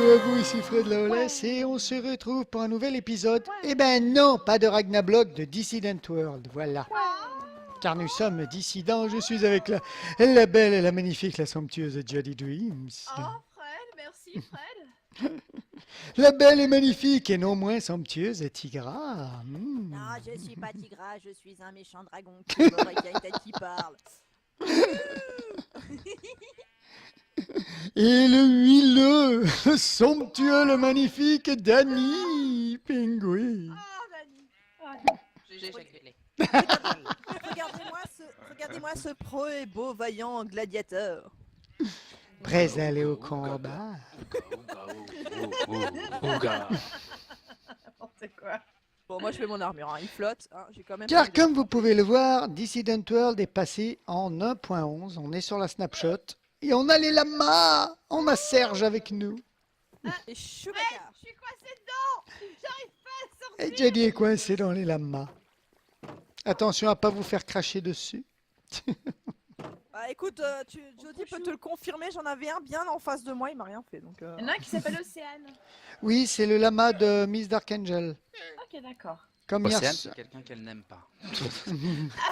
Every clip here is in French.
à vous, ici Fred Lawless et on se retrouve pour un nouvel épisode. Eh ben non, pas de Ragnarok de Dissident World, voilà. Car nous sommes dissidents, je suis avec la belle et la magnifique, la somptueuse Jody Dreams. Oh, Fred, merci, Fred. La belle et magnifique et non moins somptueuse Tigra. Non, je suis pas Tigra, je suis un méchant dragon qui aurait une tête qui parle. Et le huileux, le somptueux, le magnifique Danny Pingui. Oh, Dani. J'ai éjaculé. Regardez-moi ce pro et beau vaillant gladiateur. Prêt à aller au combat. N'importe quoi. Bon, moi je fais mon armure, hein. Il flotte. Hein. J'ai quand même. Car comme vous pouvez le voir, Dissident World est passé en 1.11. On est sur la snapshot. Et on a les lamas. On a Serge avec nous. Et Chewbacca. Je suis coincée dedans. J'arrive pas à sortir. Et Jody est coincé dans les lamas. Attention à pas vous faire cracher dessus. Bah écoute, Jody peut te le confirmer, j'en avais un bien en face de moi, il m'a rien fait. Donc, Il y en a un qui s'appelle Océane. Oui, c'est le lama de Miss Dark Angel. Ok, d'accord. Comme hier. Océane, c'est quelqu'un qu'elle n'aime pas.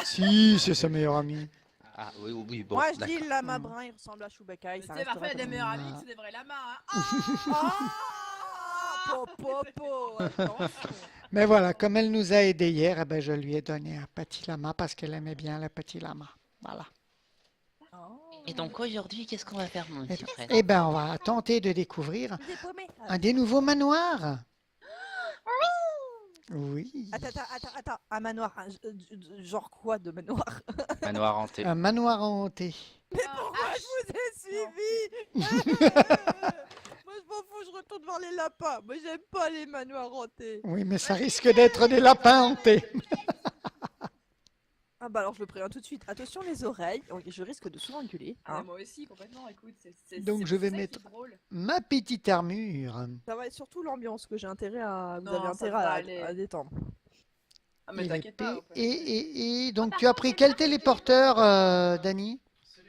Si, c'est sa meilleure amie. Ah oui, oui, bon. moi je d'accord. dis le lama brun, il ressemble à Chewbacca. Tu sais, parfois, il y a des meilleurs amis, c'est des vrais lamas. Hein. Oh Popo, attention. Mais voilà, comme elle nous a aidés hier, eh ben, je lui ai donné un petit lama parce qu'elle aimait bien le petit lama. Voilà. Et donc aujourd'hui, qu'est-ce qu'on va faire, mon petit Fred? Eh ben, on va tenter de découvrir Je vous ai paumé. un des nouveaux manoirs. Oui. Attends, un manoir, genre quoi de manoir? Manoir hanté. Un manoir hanté. Pourquoi je vous ai suivi? Moi je m'en fous, je retourne voir les lapins. Moi j'aime pas les manoirs hantés. Oui, mais ça risque d'être des lapins hantés. Ah bah alors je le préviens tout de suite. Attention les oreilles, je risque de souvent gueuler. Ah, Hein. moi aussi, complètement. Écoute, Donc, je vais ça qui est mettre- drôle. Ma petite armure. Ça va être surtout l'ambiance que j'ai intérêt à. Vous Non, avez ça intérêt va à, aller. à détendre. Ah, mais Et t'inquiète pas. l'épée. on peut- Et donc, tu as pris quel téléporteur, Dani?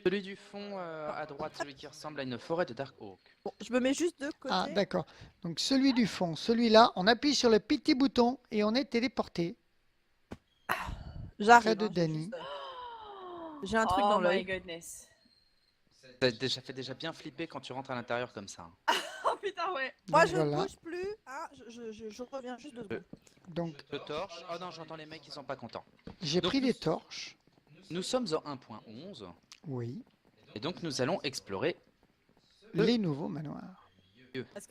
Celui du fond à droite, celui qui ressemble à une forêt de Dark Oak. Bon, je me mets juste de côté. Ah, d'accord. Donc, celui du fond, celui-là, on appuie sur le petit bouton et on est téléporté. J'arrive. Près de hein, Dany. J'ai un truc oh dans my l'œil. goodness. Ça fait déjà bien flipper quand tu rentres à l'intérieur comme ça. Oh putain, ouais. Moi Donc, je voilà. ne bouge plus. Hein, je reviens juste 2 secondes. Donc, Je torche. Oh non, j'entends les mecs qui sont pas contents. j'ai Donc, pris nous- des torches. Nous sommes en 1.11 Oui. et donc nous allons explorer. Les nouveaux manoirs.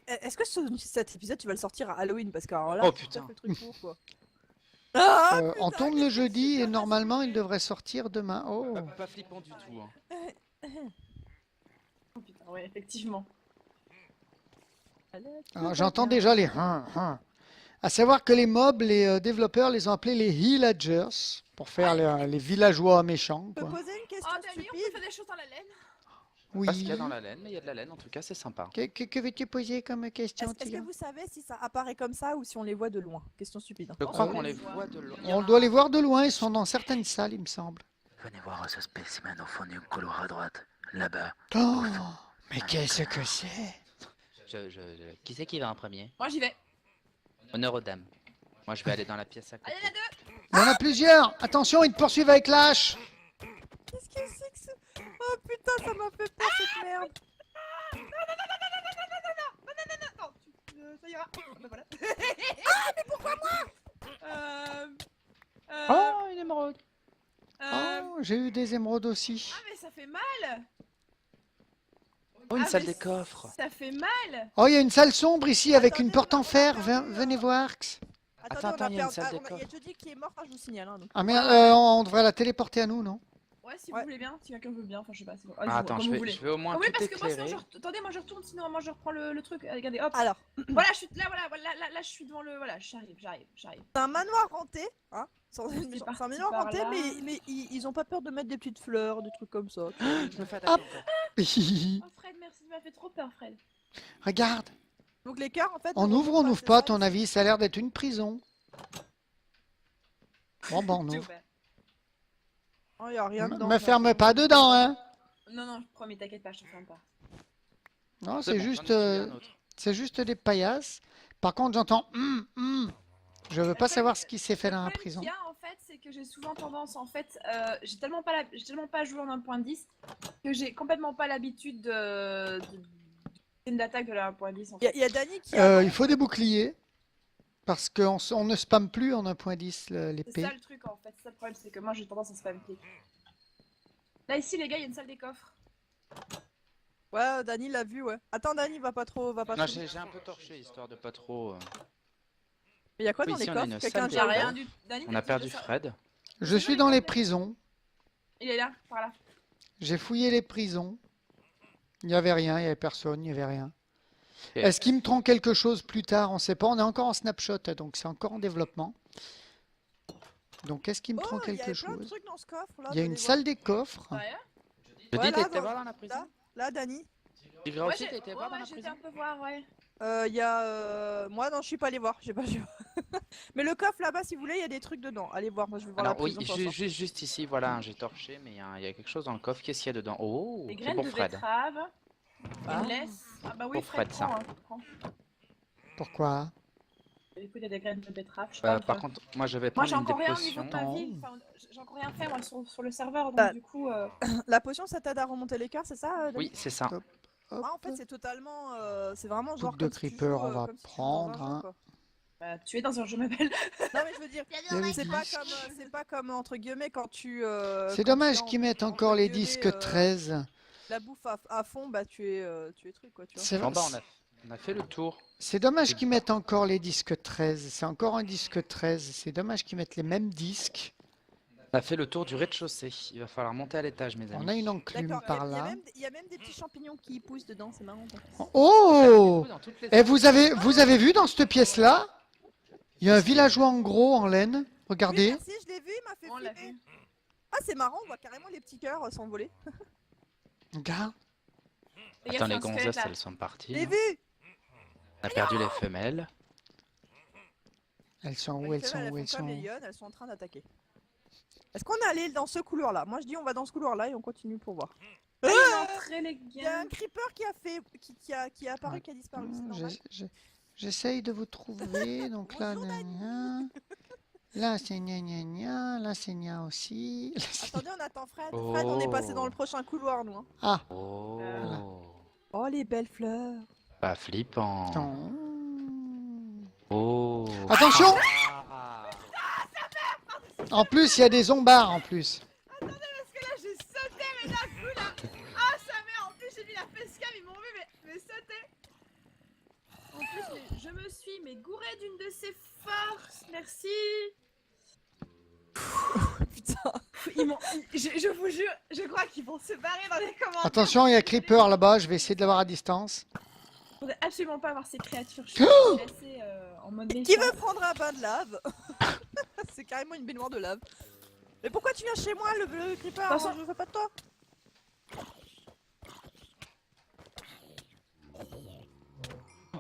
Est-ce que cet épisode tu vas le sortir à Halloween? Parce que alors là, Oh, c'est putain. tout à fait le truc pour quoi. Ah, On putain, tourne le qu'est-ce que jeudi c'est et que normalement, il devrait sortir demain. Oh. Pas flippant du tout. Hein. Oh putain, ouais, effectivement. Alors, j'entends déjà les À savoir que les mobs, les développeurs les ont appelés les villagers pour faire les villageois méchants. Je peux Quoi. poser une question Oh, Dani, on peut stupide? faire des choses dans la laine. Oui. Pas ce qu'il y a dans la laine, mais il y a de la laine en tout cas, c'est sympa. Que veux-tu poser comme question, Est-ce que Tigre? vous savez si ça apparaît comme ça ou si on les voit de loin? Question stupide. Hein. Je crois Ah qu'on oui. les voit de loin. On doit les voir de loin, ils sont dans certaines salles, il me semble. Venez voir ce spécimen au fond du couloir à droite, là-bas. Oh, mais qu'est-ce que c'est? Qui c'est qui va en premier? Moi, j'y vais. Honneur aux dames. Moi je vais aller dans la pièce à côté. Allez, la deux. Il y en a plusieurs. Attention, ils te poursuivent avec l'âche. Qu'est-ce que c'est que ça? Oh putain, ça m'a fait peur cette merde. Attends, ça ira. Bah, voilà. Oh, une émeraude! Oh, j'ai eu des émeraudes aussi. Ah, mais ça fait mal. Oh, une Ah, salle mais des coffres! Ça fait mal. Oh, il y a une salle sombre ici avec Attendez, une porte en on a fer. perdu, Venez voir. Attends, il y a une salle des Il y a coffres. Jody qui est mort, hein, je vous signale. Hein, donc. Ah mais on devrait la téléporter à nous, non? Ouais, si Ouais. vous voulez bien, si quelqu'un veut bien, enfin je sais pas. C'est bon. Ah, attends, comme je vous vais, voulez. je vais au moins Ah oui, tout parce que moi, sinon, éclairer. attendez, moi je retourne, sinon moi je reprends le truc. Regardez, hop. Alors, Voilà, je suis là, là, je suis devant le. Voilà, j'arrive. c'est un manoir hanté, hein. C'est C'est parti un manoir par hanté, là. mais ils ont pas peur de mettre des petites fleurs, des trucs comme ça. Je me fais attaquer encore. Oh, Fred, merci, tu m'as fait trop peur, Fred. Regarde, Donc les cœurs, en fait. on ne ouvre ou on remontent n'ouvre c'est pas, à ça ton avis? Ça a l'air d'être une prison. Bon, ben on J'ai ouvre. ouvert. Oh, y a rien dedans. Me ferme pas dedans, hein? Non, non, promis, t'inquiète pas, je te ferme pas. Non, C'est c'est bon, juste... j'en ai tué un autre. C'est juste des paillasses. Par contre, j'entends Je veux pas savoir ce qui s'est fait Le dans la problème prison. qu'il y a, en fait, c'est que j'ai souvent tendance, en fait, j'ai tellement pas joué en 1.10 que j'ai complètement pas l'habitude du système d'attaque de la 1.10 en Il fait. y a Dani qui a. Il faut des boucliers. Parce qu'on on ne spamme plus en 1.10 C'est l'épée. ça le truc en fait, c'est ça le problème, c'est que moi j'ai tendance à spam click. Là ici les gars, il y a une salle des coffres. Ouais, Dani l'a vu, ouais. Attends, Dani, va pas trop. Non, vite. j'ai un peu torché histoire de pas trop. Mais il y a quoi Oui, dans ici, les on a coffres une Quelqu'un salle J'ai des gère coffres. rien du. Dani, On a t'as perdu déjà ça Fred. Je suis dans les prisons. Il est là, par là. J'ai fouillé les prisons. Il n'y avait rien, il n'y avait personne, il n'y avait rien. Ok. Est-ce qu'il me trompe quelque chose plus tard? On ne sait pas. On est encore en snapshot, donc c'est encore en développement. Donc est-ce qu'il me Oh, trompe il y quelque avait plein de chose? truc dans ce coffre là. Il y a vous une allez salle des coffres. Sérieux? Je Ouais, dis, là, t'étais dans- voir dans la prison? voir. Là, Dani. Tigre aussi, j'ai t'as été voir dans la j'étais prison? un peu voir, ouais. Il y a. Moi, non, je suis pas allé voir. J'ai pas vu. Mais le coffre là-bas, si vous voulez, il y a des trucs dedans. Allez voir, moi je vais voir la Alors oui, prison. pour l'instant. juste ici, voilà, j'ai torché, mais il y a quelque chose dans le coffre. Qu'est-ce qu'il y a dedans? Oh, Des c'est graines pour de Fred. betterave, Ah. une laisse. Ah bah oui, Pour Fred, ça. prends, hein, prends. Pourquoi? Écoute, il y a des graines de betterave, je sais pas. Par contre, moi je vais Moi prendre j'ai une encore des rien au niveau de potions. ma vie, enfin, j'ai encore rien fait moi sur le serveur, donc Bah, du coup... La potion, ça t'aide à remonter les cœurs, c'est ça Dani Oui, c'est ça. Hop. Ah, en fait, c'est totalement. C'est vraiment Bout genre. de comme si tu creeper, joues, on va comme si tu joues dans un prendre, jeu, hein. quoi. Bah, tu es dans un jeu mobile. Non, mais je veux dire, Il y a les c'est pas disques. comme, c'est pas comme entre guillemets quand tu. C'est quand tu dommage as, qu'ils mettent entre encore les guillemets, disques 13. La bouffe à fond, bah tu es truc quoi, tu vois. C'est Bon bah on a fait le tour. c'est dommage qu'ils mettent encore les disques 13. C'est encore un disque 13. C'est dommage qu'ils mettent les mêmes disques. On a fait le tour du rez-de-chaussée. Il va falloir monter à l'étage, mes amis. On a une enclume D'accord, par il y a là. même, il y a même des petits champignons qui poussent dedans, c'est marrant. ça. Oh! Dans toutes les Et vous avez vu dans cette pièce-là? Il y a un villageois en gros en laine. Oui, Regardez. merci, je l'ai vu, il m'a fait On l'a flipper. vu. Ah, c'est marrant, on voit carrément les petits cœurs s'envoler. Regarde. Et Attends, il y a les un squelette, gonzesses, là. elles sont parties. Je l'ai hein. vu. On a perdu les femelles. Elles sont Les où? Elles femelles, sont où? font Elles comme sont les où? lionnes, elles sont en train d'attaquer. Est-ce qu'on est allé dans ce couloir-là? Moi je dis on va dans ce couloir-là et on continue pour voir. Ah, il y a une entrée, les Il y a un gars. creeper qui a fait, qui a apparu, qui a disparu, c'est normal. J'essaye de vous trouver. Donc là, Bonjour, gna gna. Là, c'est gna gna gna. Là, c'est gna aussi. Attendez, on attend Fred. Fred, on est passé dans le prochain couloir, nous. Hein. Ah, Oh, Oh, les belles fleurs. pas flippant. attends. Oh. Attention! Ah. En plus, il y a des zombards en plus. Parce que là j'ai sauté, mais d'un coup là. Ah sa mère, en plus j'ai mis la facecam, ils m'ont vu mais sauter. En plus, je me suis mais gourée d'une de ses forces, merci. Putain. Ils m'ont, je vous jure, je crois qu'ils vont se barrer dans les commentaires. Attention, il y a Creeper là-bas. Je vais essayer de l'avoir à distance. Je voudrais absolument pas avoir ces créatures. Je suis assez en mode Qui méfiant. veut prendre un bain de lave? C'est carrément une baignoire de lave. Mais pourquoi tu viens chez moi, le creeper? Attention. Je veux pas de toi.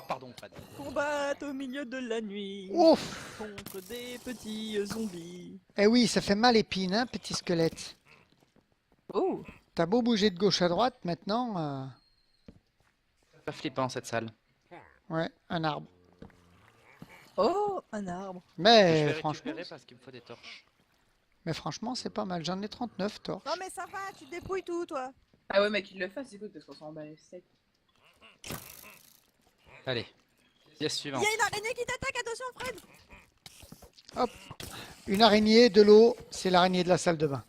Pardon, Fred. Combattre au milieu de la nuit Ouf! contre des petits zombies. Eh oui, ça fait mal épine, hein, petit squelette. Oh. T'as beau bouger de gauche à droite, maintenant... Pas flippant cette salle. Ouais, un arbre. Oh, un arbre. Je Mais vais franchement, récupérer parce qu'il me faut des torches. c'est pas mal. J'en ai 39 torches. Non mais ça va, tu te dépouilles tout, toi. Ah ouais, mais qu'il le fasse, écoute, parce qu'on s'en bat les steaks. Allez. Pièce Il suivante. y a une araignée qui t'attaque, attention, Fred. Une araignée, de l'eau, c'est l'araignée de la salle de bain.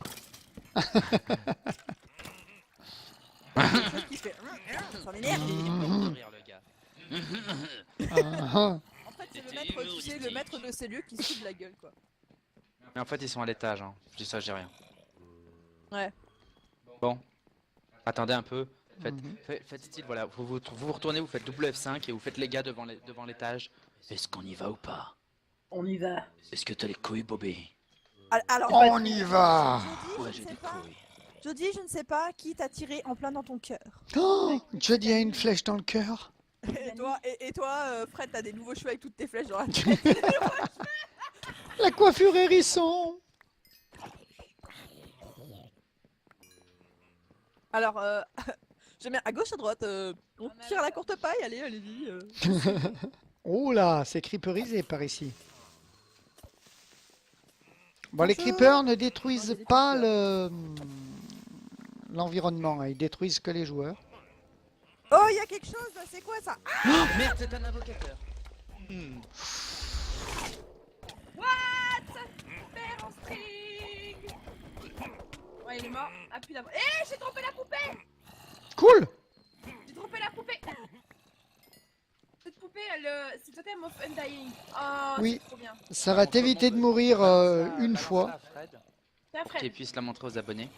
Quelque chose qui fait. Ça m'énerve. Il est mort de rire, le gars. Ah, En fait, c'est le maître, tu sais, le maître de ces lieux qui se fout de la gueule, quoi. Mais en fait, ils sont à l'étage. Hein. Je dis ça, je dis rien. Ouais. Bon. Attendez un peu. Faites, Mhm. faites style, voilà. Vous retournez, vous faites WF5 et vous faites les gars devant l'étage. Est-ce qu'on y va ou pas? On y va. Est-ce que t'as les couilles, Bobby? Alors, On y va! Ouais, je j'ai ne sais des pas. couilles. Je dis, je ne sais pas qui t'a tiré en plein dans ton cœur. Oh, Jody a une flèche dans le cœur. Et toi, Fred, t'as des nouveaux cheveux avec toutes tes flèches dans la tête. La coiffure hérisson. Alors, Je mets à gauche, à droite. On tire à la courte paille, allez, allez-y. Oh là, c'est creeperisé par ici. Bon, les Bonjour. creepers ne Oh, détruisent j'ai des pas creepers. l'environnement, hein, ils détruisent que les joueurs. Oh, il y a quelque chose là, c'est quoi ça? Merde, c'est un invocateur. Père en string. Ouais, il est mort. Ah putain. Eh, j'ai trompé la poupée. Cool! J'ai trompé la poupée. Cette poupée, c'est Totem of Undying. Oh, Oui. c'est trop bien. Ça va t'éviter de mourir une fois. C'est un Qui Fred. puisse la montrer aux abonnés.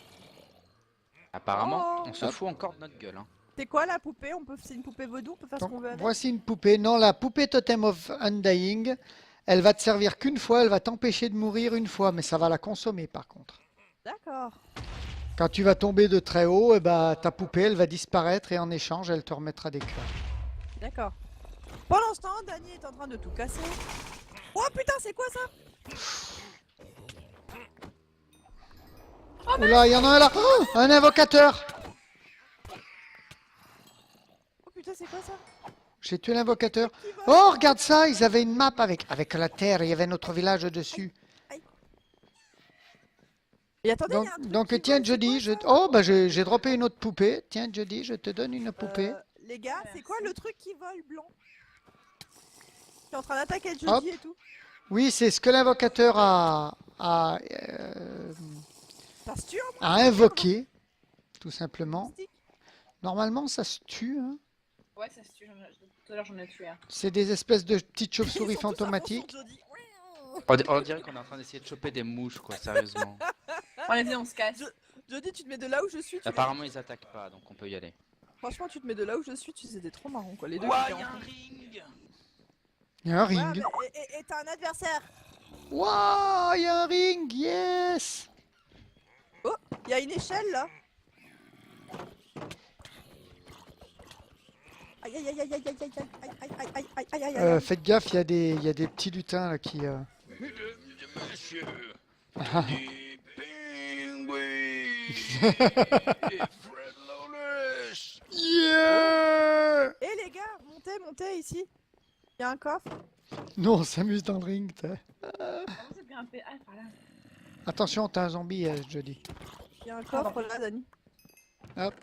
Apparemment, Oh. on se fout encore de notre gueule. Hein. C'est quoi la poupée? C'est une poupée vaudou, on peut faire ce Donc, qu'on veut avec? voici une poupée. Non, la poupée Totem of Undying, elle va te servir qu'une fois, elle va t'empêcher de mourir une fois, mais ça va la consommer par contre. D'accord. Quand tu vas tomber de très haut, eh ben, ta poupée, elle va disparaître et en échange, elle te remettra des cœurs. D'accord. Pendant ce temps, Dany est en train de tout casser. Oh putain, c'est quoi ça? Oula, il y en a un là! Oh, un invocateur! Oh putain, c'est quoi ça? J'ai tué l'invocateur. Qui vole? Oh, regarde ça, ils avaient une map avec la terre, il y avait notre village dessus. Et attendez, Donc, il y a un truc donc qui tiens, vole, c'est Jody, quoi, ça? oh, bah, j'ai droppé une autre poupée. Tiens, Jody, je te donne une poupée. Les gars, c'est quoi Merci. le truc qui vole blanc? Qui est en train d'attaquer Jody Hop. et tout. Oui, c'est ce que l'invocateur Ça se tue en a invoqué, tout simplement. plastique? Normalement, ça se tue. Hein. Ouais, ça se tue. Tout à l'heure, j'en ai tué un. C'est des espèces de petites Ils chauves-souris sont tous à fond sur fantomatiques. Jody. On dirait qu'on est en train d'essayer de choper des mouches, quoi, sérieusement. Allez, on se casse. Jody, tu te mets de là où je suis. Apparemment, ils attaquent pas, donc on peut y aller. Franchement, tu te mets de là où je suis, c'était trop marrant quoi. Les deux. Ouah, étaient y a en- un ring. Il y a un Ouais, ring. et t'as un adversaire. Waouh, il y a un ring, yes! Il y a une échelle là. Aïe aïe aïe aïe aïe aïe aïe aïe aïe aïe aïe aïe aïe aïe aïe. Faites gaffe, il y a des petits lutins là qui. Monsieur, Ah, des pingouins et Fred Lawless. yeah! Eh les gars, montez ici. Il y a un coffre. Nous, on s'amuse dans le ring. T'as. Comment j'ai grimpé? Ah, par là. Attention, t'as un zombie, Jody. Il y a un coffre là, Dany. Hop.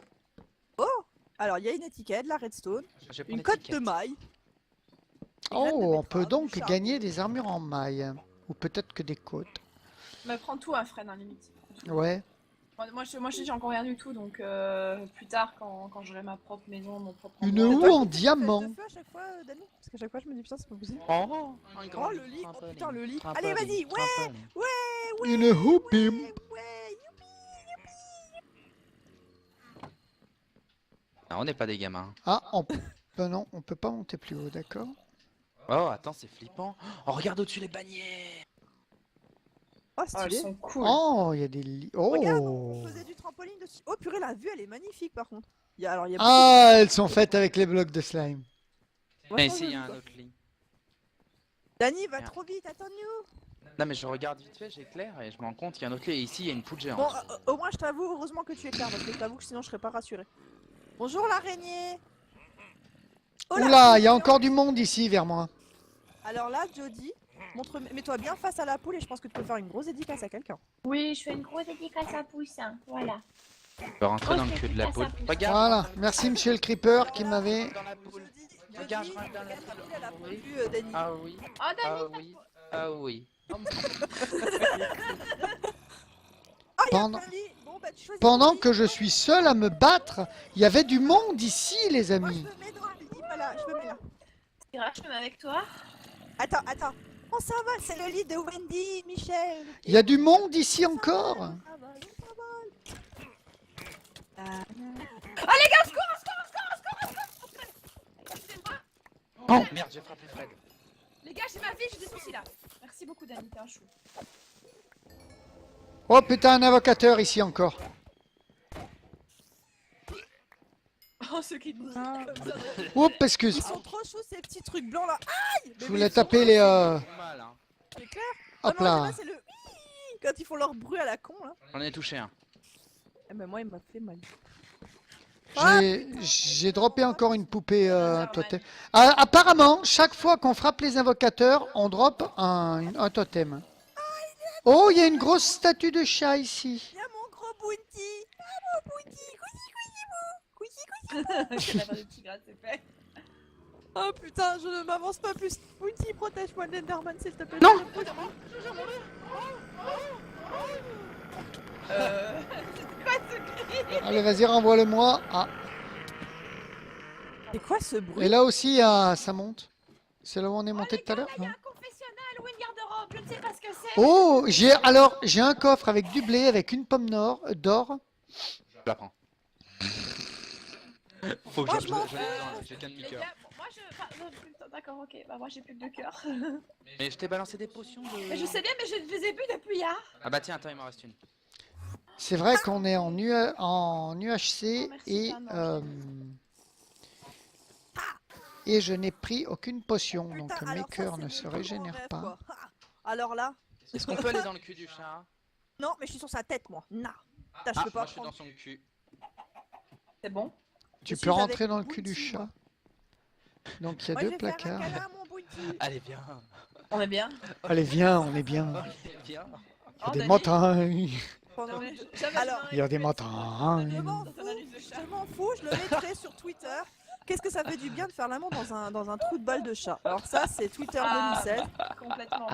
Oh. Alors il y a une étiquette, la redstone, Je prends une cote de l'étiquette. maille. Oh, on peut betterave, donc du charbon. gagner des armures en maille. Ou peut-être que des côtes. Mais prends tout, hein, Fred, hein, limite. Ouais. Moi, j'ai encore rien du tout, donc plus tard, quand j'aurai ma propre maison, mon propre Une endroit. houe en diamant. De feu à chaque fois, Dany. Parce qu'à chaque fois, je me dis putain, c'est pas possible. Oh, Oh le lit, oh putain le lit. Allez vas-y, ouais, Une houe pimp. ouais. Non, on n'est pas des gamins. Ah, ben non, on peut pas monter plus haut, d'accord? Oh, attends, c'est flippant. Oh, regarde au-dessus les bannières. Oh Oh, elles stylé. sont cool. Oh, il y a des lits. Regarde, Oh! on faisait du trampoline dessus. Oh purée, la vue elle est magnifique par contre. Il y a, alors, il y a Ah, elles sont faites avec les blocs de slime. beaucoup de- Mais vachement ici, il y a joli, un quoi. autre lit. Dany va Merde. trop vite, attends-nous. Non, mais je regarde vite fait, j'éclaire et je me rends compte qu'il y a un autre lit. Et ici, il y a une poule géante. Bon, au moins je t'avoue, heureusement que tu es clair, parce que je t'avoue que sinon je serais pas rassuré. Bonjour l'araignée. Oh là, Oula, il y a poule encore du monde ici vers moi. Alors là, Jody, mets-toi bien face à la poule et je pense que tu peux faire une grosse dédicace à quelqu'un. Oui, je fais une grosse dédicace à Poussin. Voilà. Je peux rentrer dans le cul de la poule. Regarde. Voilà, merci monsieur le creeper qui m'avait... Dans la poule. Jody, Regarde, je rentre dans la regarde poule. elle a pas Oui. vu Dany. Ah oui, Oh, ah Dany, oui, ah oui. Ah, il y a Pendant- un lit. Bon, bah, tu choisis Pendant ton lit. que je suis seul à me battre, il y avait du monde ici, les Moi, je amis. me mets dans le lit, voilà, je me mets là. Tira, je me mets avec toi. Attends. On s'envole, c'est le lit de Wendy, Michel. Il y a du monde ici encore. On s'envole. Excusez-moi. Oh merde, j'ai frappé Fred. Les gars, j'ai ma vie, j'ai des soucis là. Merci beaucoup, Dany, t'es un chou. Oh putain, un invocateur ici encore. Oh, ceux qui nous Oups, excuse. Ils sont trop chauds ces petits trucs blancs là. Aïe. Je voulais taper les... Mal, hein. C'est clair. Hop Ah non, là. c'est le quand ils font leur bruit à la con là. J'en ai touché un. Eh ben moi il m'a fait mal. J'ai droppé encore une poupée totem. Ah, apparemment, chaque fois qu'on frappe les invocateurs, on drop un totem. Oh, il y a une grosse statue de chat ici. Il y a mon gros Bounty. Ah, mon Bounty. Cousi. Quelle affaire de petit gras, c'est fait. Oh putain, je ne m'avance pas plus. Bounty, protège-moi de l'Enderman, s'il te plaît. Non. C'est quoi ce cri? Allez, vas-y, renvoie-le-moi. Ah, C'est quoi ce bruit? et là aussi, ça monte. C'est là où on est monté tout à l'heure, Il y a non? un confessionnal ou une garde-robe, je ne sais pas ce que c'est. Oh, j'ai un coffre avec du blé, avec une pomme d'or. Je la prends. Faut que Moi, je je m'en je- fous. j'ai qu'un Les demi-cœur. gars, moi je. D'accord, ok, bah moi j'ai plus que 2 cœurs. Mais je t'ai balancé des potions de... Mais je sais bien, mais je ne les ai plus depuis hier. Ah bah tiens, attends, il m'en reste une. C'est vrai qu'on est en UHC Oh, merci, et je n'ai pris aucune potion, Putain, donc alors mes ça, cœurs c'est ne mon se plus grand régénèrent rêve, pas. quoi. Ah, alors là, Est-ce qu'on peut aller dans le cul du chat? non, mais je suis sur sa tête, moi. Nah. Putain, je Ah, peux pas moi je suis prendre. dans son cul. C'est bon. Tu Je peux suis rentrer avec dans le cul du Bounty, chat. moi. Donc il y a Moi, deux je vais faire un placards. câlin à mon Bounty. Allez, viens. On est bien. Allez, viens, on est bien. Allez, viens. Il y a Oh, des Dani. montagnes. Pendant- Jamais Alors, je Il y a des Je montagnes. m'en fous, je m'en fous, je le mettrai sur Twitter. Qu'est-ce que ça fait du bien de faire l'amour dans un trou de balle de chat? Alors ça, c'est Twitter Ah. 2016. complètement.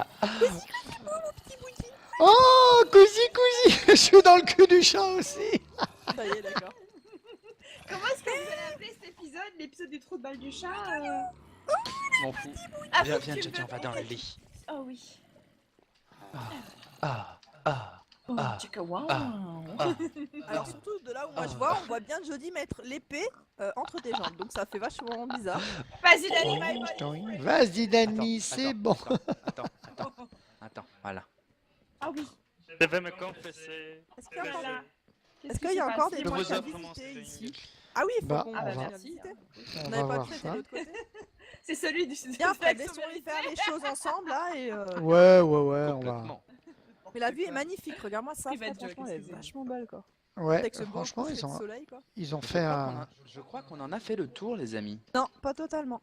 Oh, cousi, je suis dans le cul du chat aussi. Ça y est, d'accord. Comment est-ce que vous allez appeler cet épisode? L'épisode du trou de balle du chat Je m'en fous. Ah, Viens, faut que viens, tu tiens, me tiens, on va dans le racontes. lit. Oh oui. Ah, ah, Oh, Ah. chica, wow. ah. Alors surtout de là où moi je vois, on voit bien Jody mettre l'épée entre tes jambes. Donc ça fait vachement bizarre. Vas-y, Dani, bye. Vas-y, Dani, Attends, c'est attends, bon. Attends, voilà. Ah oui. Je vais me confesser. Est-ce qu'il y a encore, Voilà. est-ce qu'il y a encore des Je gens vous qui ont offre mon visité string. ici? Ah oui, il faut Bah, qu'on Ah bah on va- vienne merci. visiter. On On va n'avait pas voir traité ça. l'autre côté. C'est celui du Bien, Fred, Flex, laissons-les vérité. faire les choses ensemble là et. Ouais, on va. Complètement. Mais la vue est magnifique, regarde-moi ça, Private joke, franchement, elle est excusez. vachement belle quoi. Ouais, Avec ce beau franchement, coucher ils de ont, soleil quoi. ils ont Je fait crois qu'on un. a- je crois qu'on en a fait le tour, les amis. Non, pas totalement.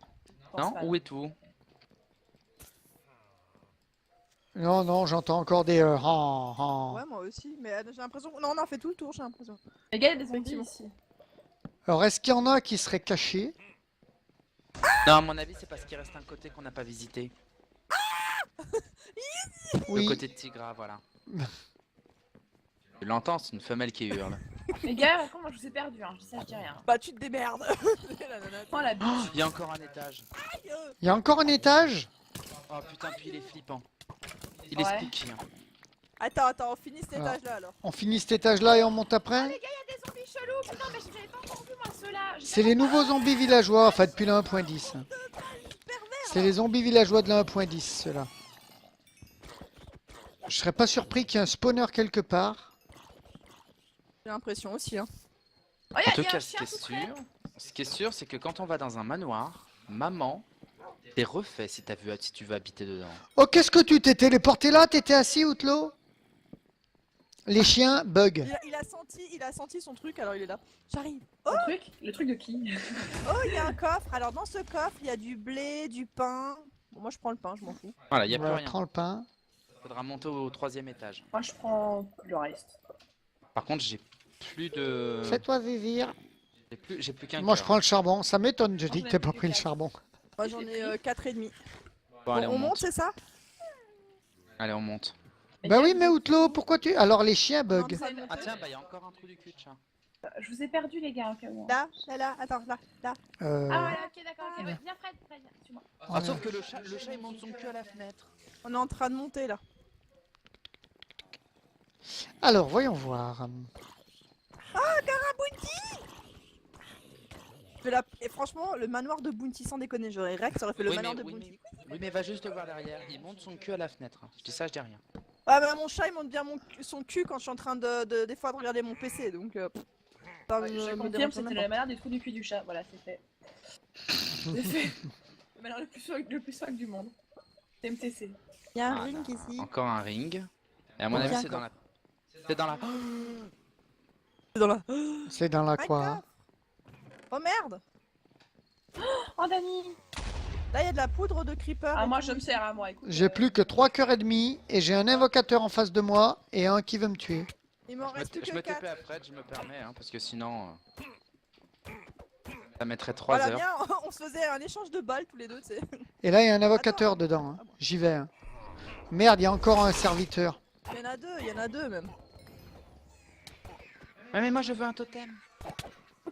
Non? Où est tout? Non, j'entends encore des. Han. Ouais, moi aussi, mais j'ai l'impression. Non, on a fait tout le tour, j'ai l'impression. Les gars, il y a des zombies Effectivement. ici. Alors, est-ce qu'il y en a qui seraient cachés? Non, à mon avis, c'est parce qu'il reste un côté qu'on n'a pas visité. Oui. Le côté de Tigra, voilà. Tu l'entends, c'est une femelle qui hurle. Les gars, par contre, moi je vous ai perdu, hein. Je dis ça, je dis rien. Bah, tu te démerdes. La nana. Oh la biche. Il y a encore un étage. Il y a encore un étage? Oh putain, puis il est flippant. Il est Ouais. spooky. Hein. Attends, on finit cet Alors. étage là alors. On finit cet étage-là et on monte après? Il y a des zombies chelous. Putain, mais j'avais pas encore vu moi ceux-là. C'est les nouveaux zombies villageois, enfin depuis la 1.10. C'est les zombies villageois de la 1.10, ceux-là. Je serais pas surpris qu'il y ait un spawner quelque part. J'ai l'impression aussi, hein. Oh, y En a, tout y a un cas, ce chien qui est tout près. sûr, ce qui est sûr, c'est que quand on va dans un manoir, maman, t'es refait si si tu veux habiter dedans. Oh, qu'est-ce que tu t'es téléporté là? T'étais assis, Outlaw? Les chiens bug. Il a senti son truc, alors il est là. J'arrive. Le truc de qui? Oh, il y a un coffre. Alors dans ce coffre, il y a du blé, du pain. Bon, moi je prends le pain, je m'en fous. Voilà, il y a plus Voilà, rien. prends le pain. Faudra monter au 3e étage. Moi je prends le reste. Par contre, j'ai plus de. Fais-toi vivir. J'ai plus qu'un Moi, je cœur. prends le charbon. Ça m'étonne, je Moi, dis j'en que ai t'aies plus pas pris le que quatre. charbon. Moi j'en ai 4,5. Bon, allez, on monte, c'est ça? Allez, on monte. Bah oui, mais Outlaw, pourquoi tu... Alors, les chiens On est en bug. train de Ah monter. tiens, bah il y a encore un trou du cul de chat. Je vous ai perdu les gars au cas où. Là, attends, là. Ah voilà, ok, d'accord, ok. Ouais, viens Fred, viens, suis-moi. Ah, sauf que le chat, il monte son cul à la fenêtre. On est en train de monter là. Alors, voyons voir. Et franchement, le manoir de Bounty, sans déconner, j'aurais Rex, ça aurait fait le Oui, manoir mais, de oui, Bounty. oui, mais va juste le voir derrière. Il monte son cul à la fenêtre. Je dis ça, je dis rien. Ah bah mon chat il monte bien son cul quand je suis en train des fois de regarder mon PC donc ça me- Je me confirme, dérange c'était même la pas. manière des trous du cul du chat. Voilà, c'est fait. C'est fait. Le malheur le plus swag du monde. TMTC. Il y a un Voilà. ring ici. Encore un ring. Et à mon Ok. avis, c'est dans la. C'est dans la. C'est dans la... C'est dans la Un quoi? coffre. Oh merde! Oh Dani. Là, il y a de la poudre de creeper. Ah et moi tout. je me sers à moi, écoute. J'ai plus que 3 cœurs et demi et j'ai un invocateur en face de moi et un qui veut me tuer. Il m'en reste plus Je que me 4. TP après, je me permets, hein, parce que sinon... ça mettrait 3 Voilà, heures. bien, on se faisait un échange de balles tous les deux, tu sais. Et là, il y a un invocateur dedans. Hein. J'y vais. Hein. Merde, il y a encore un serviteur. Il y en a deux même. Ouais, mais moi je veux un totem.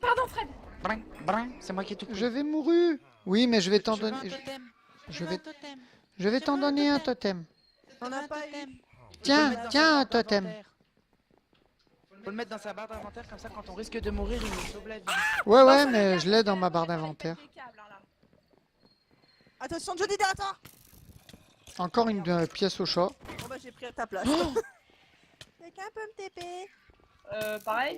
Pardon Fred. Brin, brin, c'est moi qui ai tout pris. Je vais mourir. Oui, mais je vais t'en Je veux donner. un totem. Je vais, un totem. je vais t'en donner un totem. On a pas eu. Tiens, tiens, un totem. Faut le mettre dans sa barre d'inventaire, comme ça quand on risque de mourir, il nous sauve la vie. Ouais, ouais, mais je l'ai dans ma barre d'inventaire. Attention, Johnny derrière toi! Encore une pièce au chat. Bon bah j'ai pris ta place. Quelqu'un peut me TP? Pareil.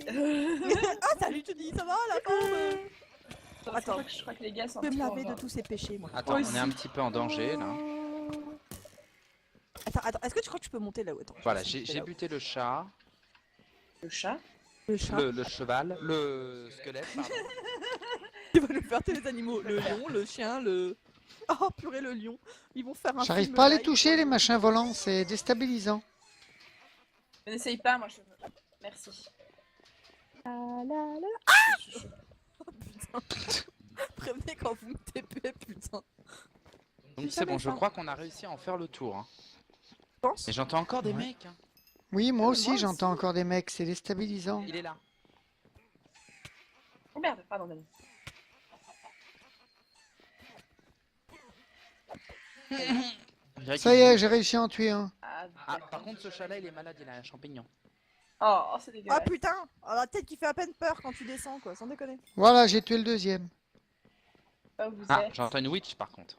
Ah salut Johnny, ça va la forme? Attends, Je crois que les gars sont je peux me un petit laver peu de en tous ces péchés moi. Attends, on est un petit peu en danger là. Attends, est-ce que tu crois que je peux monter là-haut? Attends, Voilà, je vais j'ai buté le chat, Le chat. le chat. le cheval, le squelette, pardon. Il va nous faire tous les animaux. Le lion, le chien, le... Oh purée le lion. Ils vont faire un J'arrive film pas à les live. toucher, les machins volants. C'est déstabilisant. N'essaye pas, moi je. Merci. Putain. Prévenez quand vous me TP, putain. Donc c'est bon, je crois qu'on a réussi à en faire le tour. Hein. Je pense. Mais j'entends encore des Ouais. mecs. Hein. Oui, moi Moi aussi, aussi. j'entends encore des mecs. C'est déstabilisant. Il est là. Oh merde, pardon Dani. Ça y est, j'ai réussi à en tuer un. Ah, par contre, ce chat-là, il est malade, il a un champignon. Oh, c'est Oh dégueulasse. putain. Oh, la tête qui fait à peine peur quand tu descends quoi, sans déconner. Voilà, j'ai tué le deuxième. Oh, vous Ah, êtes. j'entends une witch par contre.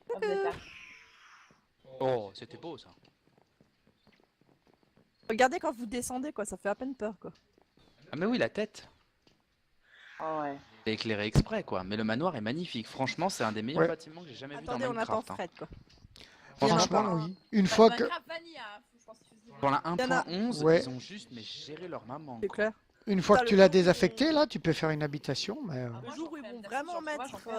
Vous êtes là. Oh, c'était beau ça. Regardez quand vous descendez quoi, ça fait à peine peur quoi. Ah, mais oui, la tête. Oh ouais. C'est éclairé exprès quoi. Mais le manoir est magnifique. Franchement, c'est un des meilleurs Ouais. bâtiments que j'ai jamais vu Attendez, dans on attend Minecraft. Hein. Fred quoi. Franchement, oui. Une Bah, fois que... Minecraft Vanilla, hein, je pense qu'il faut se dire. Pour la Il y en a- 1.11, Ouais. ils ont juste mais géré leur maman. C'est clair. Une fois Putain, que le tu l'as jour où ils désaffecté, là, tu peux faire une habitation, mais... Moi, Le j'en jour où ils fais vont une vraiment habitation, mettre, j'en fais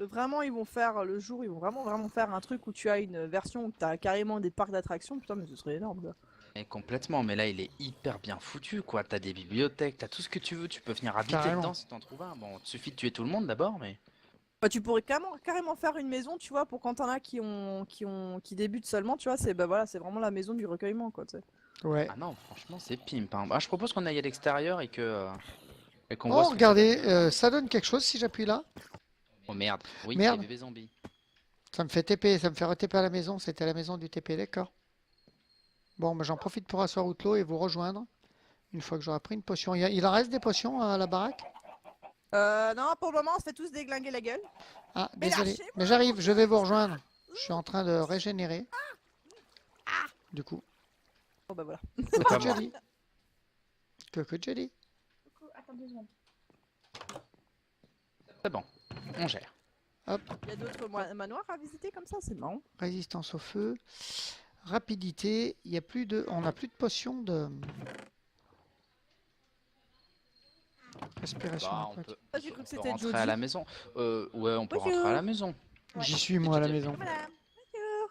un. vraiment ils vont faire le jour où ils vont vraiment faire un truc où tu as une version où tu as carrément des parcs d'attractions, putain mais ce serait énorme quoi. Et complètement, mais là il est hyper bien foutu quoi. T'as des bibliothèques, t'as tout ce que tu veux, tu peux venir habiter Carrément. dedans si t'en trouves un. Bon, il suffit de tuer tout le monde d'abord, mais. Bah, tu pourrais carrément faire une maison, tu vois, pour quand t'en as qui débutent seulement, tu vois, c'est bah voilà, c'est vraiment la maison du recueillement quoi, tu sais. Ouais. Ah non, franchement, c'est pimp. Hein. Bah, je propose qu'on aille à l'extérieur et que. Et qu'on Oh, voit ce qu'on regardez, fait. ça donne quelque chose si j'appuie là. Oh merde, oui, Merde. les bébés zombies. Ça me fait TP, ça me fait re-TP à la maison. C'était la maison du TP, d'accord. Bon, bah, j'en profite pour asseoir Outlaw et vous rejoindre. Une fois que j'aurai pris une potion. Il en reste des potions à la baraque? Non, pour le moment, on se fait tous déglinguer la gueule. Ah, Mais désolé. lâchez-moi. Mais j'arrive, je vais vous rejoindre. Je suis en train de régénérer. Du coup. Bon bah voilà. C'est pas Coucou moi. Jelly. Coucou Jelly. Coucou, attends 2 secondes. C'est bon, on gère. Il y a d'autres manoirs à visiter comme ça, c'est marrant. Résistance au feu. Rapidité. Il y a plus de... On n'a plus de potions de... Respiration. Bah, on aquatique. peut, Ah, j'ai cru que on peut c'était rentrer Jody. à la maison. Ouais, on peut Bonjour. rentrer à la maison. J'y suis moi à la maison. Voilà.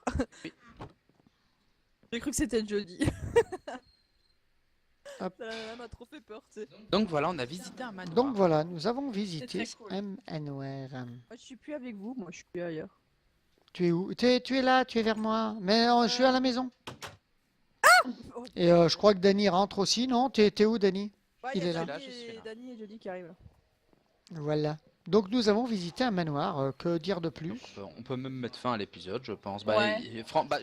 Bonjour. Oui. J'ai cru que c'était Jody. Hop. Ça m'a trop fait peur, tu sais. Donc voilà, on a visité un manoir. Donc voilà, nous avons visité très cool. un manoir. Moi, je suis plus avec vous, moi, je suis ailleurs. Tu es où? Tu es là, tu es vers moi. Mais je suis à la maison. Oh, Et je crois que Dany rentre aussi, non? T'es où, Dany? ouais, il y a est là. Jody Je suis et là. Dany et Jody qui arrivent. Là. Voilà. Donc nous avons visité un manoir. Que dire de plus? On peut même mettre fin à l'épisode, je pense. Bah, Ouais.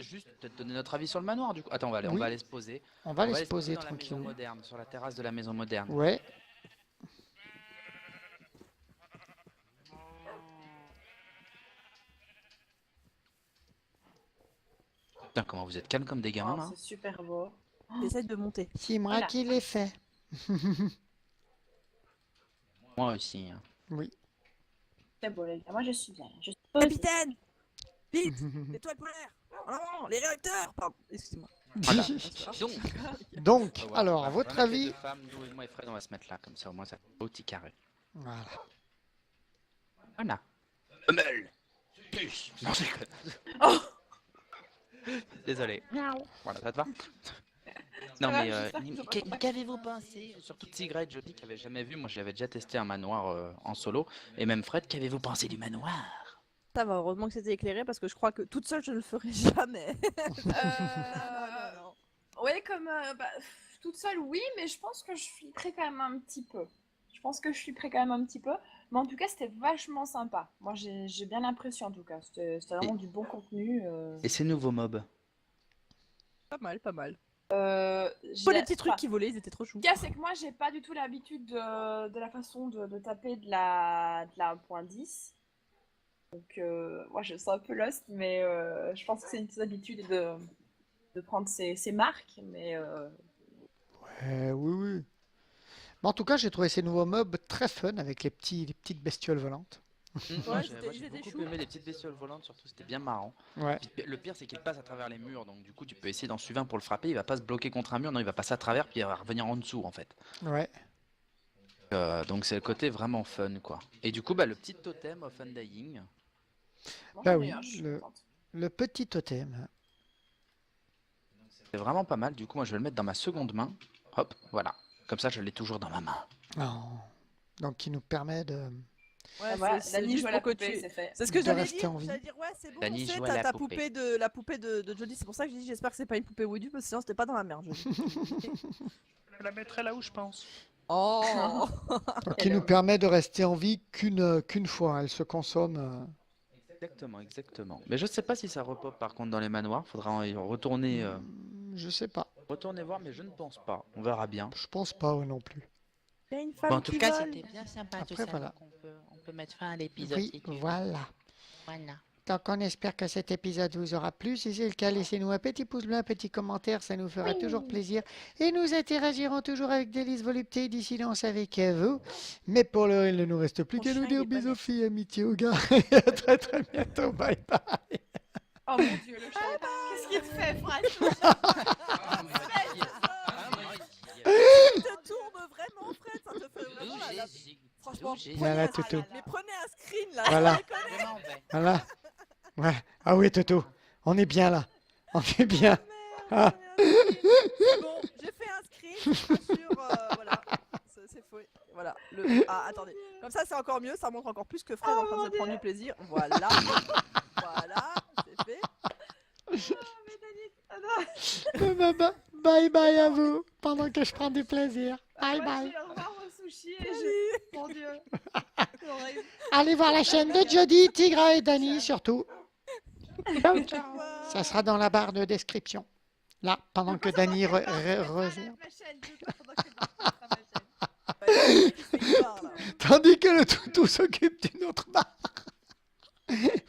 juste peut-être donner notre avis sur le manoir du coup. Attends, on Oui. va aller se poser. On va On aller se poser dans la maison tranquillement. moderne, sur la terrasse de la maison moderne. Ouais. Putain, comment vous êtes calme comme des gamins Oh, là. c'est super beau. J'essaie de monter. C'est moi Voilà. qui l'ai fait. Moi aussi. Hein. Oui. C'est beau les gars, moi je suis bien. Je suis Capitaine! Vite! L'étoile polaire! En avant! Les réacteurs! Pardon, excusez-moi. Voilà. Donc, Donc, voilà. alors, à votre Pendant que les avis, deux femmes, nous et moi et Fred, on va se mettre là, comme ça au moins ça fait un petit carré. Voilà. Voilà. Femelle. Puce. Non, je déconne. Oh. Désolé. Voilà, ça te va? Ça Non va, mais j'espère qu'ils ont pas compris. qu'avez-vous pensé? Surtout Tigre et Jody qui avait jamais vu, moi j'avais déjà testé un manoir en solo, et même Fred, qu'avez-vous pensé du manoir? Ça va, heureusement que c'était éclairé parce que je crois que toute seule je ne le ferai jamais. Non. Ouais, comme toute seule, oui, mais je pense que je flipperais quand même un petit peu. Je pense que je flipperais quand même un petit peu. Mais en tout cas, c'était vachement sympa. Moi, j'ai bien l'impression, en tout cas. C'était vraiment du bon contenu. Et ces nouveaux mobs? Pas mal, pas mal. J'ai- Oh, les petits trucs enfin, qui volaient, ils étaient trop choux. Le cas, c'est que moi, j'ai pas du tout l'habitude de la façon de taper de la 1.10. Donc, moi, je suis un peu lost, mais je pense que c'est une petite habitude de prendre ces marques. Mais Oui, oui. Mais en tout cas, j'ai trouvé ces nouveaux mobs très fun avec les petites bestioles volantes. Ouais, J'ai ils étaient beaucoup choux. aimé les petites bestioles volantes, surtout c'était bien marrant. Ouais. Puis, le pire c'est qu'il passe à travers les murs, donc du coup tu peux essayer d'en suivre un pour le frapper, il va pas se bloquer contre un mur, non il va passer à travers puis il va revenir en dessous en fait. Ouais. Donc c'est le côté vraiment fun quoi. Et du coup bah le petit totem of Undying, moi, Bah j'en ai oui, un, je suis contente. Le petit totem. c'est vraiment pas mal, du coup moi je vais le mettre dans ma seconde main. Hop, voilà. Comme ça je l'ai toujours dans ma main. Oh. Donc, qui nous permet de... Ouais, Ah, voilà, c'est Dani juste joue à la pour que poupée, tu- c'est fait. C'est ce que de j'allais rester dire. en vie. J'allais dire, ouais, c'est bon, Dani on sait, joue à t'as la ta poupée. la poupée de Jodie. C'est pour ça que je dis, j'espère que c'est pas une poupée Woody, parce que sinon c'était pas dans la merde, Jodie. Je la mettrai là où je pense. Oh. Donc, qui nous permet de rester en vie qu'une fois. Elle se consomme. Exactement, exactement. Mais je sais pas si ça repop par contre dans les manoirs, faudra y retourner, Je sais pas. retourner voir, mais je ne pense pas. On verra bien. Je pense pas moi non plus. Il y a une Bon, femme en tout qui cas, vole. C'était bien sympa Après, tout ça. voilà. Donc on peut mettre fin à l'épisode Oui, si tu veux. voilà. Voilà. Donc, on espère que cet épisode vous aura plu. Si c'est le cas, laissez-nous un petit pouce bleu, un petit commentaire, ça nous fera toujours plaisir. Et nous interagirons toujours avec Délice Volupté d'ici là, on savait vous. Mais pour l'heure, il ne nous reste plus Mon qu'à nous chien, il dire est pas bisous, net. filles, amitié aux gars. Et à très très bientôt. Bye bye. Oh mon dieu, le chat. Qu'est-ce qu'il te fait, Fred? Tu te tournes vraiment, Fred, ça te fait vraiment la... Franchement, Voilà, prenez Toto. mais prenez un screen là. Voilà. Je m'en vais. Voilà. Ouais. Ah oui, Toto. On est bien là. On est bien. Ah. C'est bon, j'ai fait un screen sur voilà, c'est faux. Voilà, ah attendez. Comme ça c'est encore mieux, ça montre encore plus que Fred est en train de se prendre du plaisir. Voilà. Voilà, c'est fait. Bye bye à vous. Pendant que je prends du plaisir. Bye Moi, bye. je dis au revoir au sushi et Salut. Mon dieu. C'est horrible. Allez voir la chaîne de Jody, Tigra et Dani surtout. Ciao, ciao. Ça sera dans la barre de description. Là, pendant que Dani réserve. Ma chaîne, je peux pendant que tu parles, ma chaîne. Tandis que le toutou s'occupe d'une autre barre.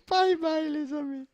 Bye bye les amis.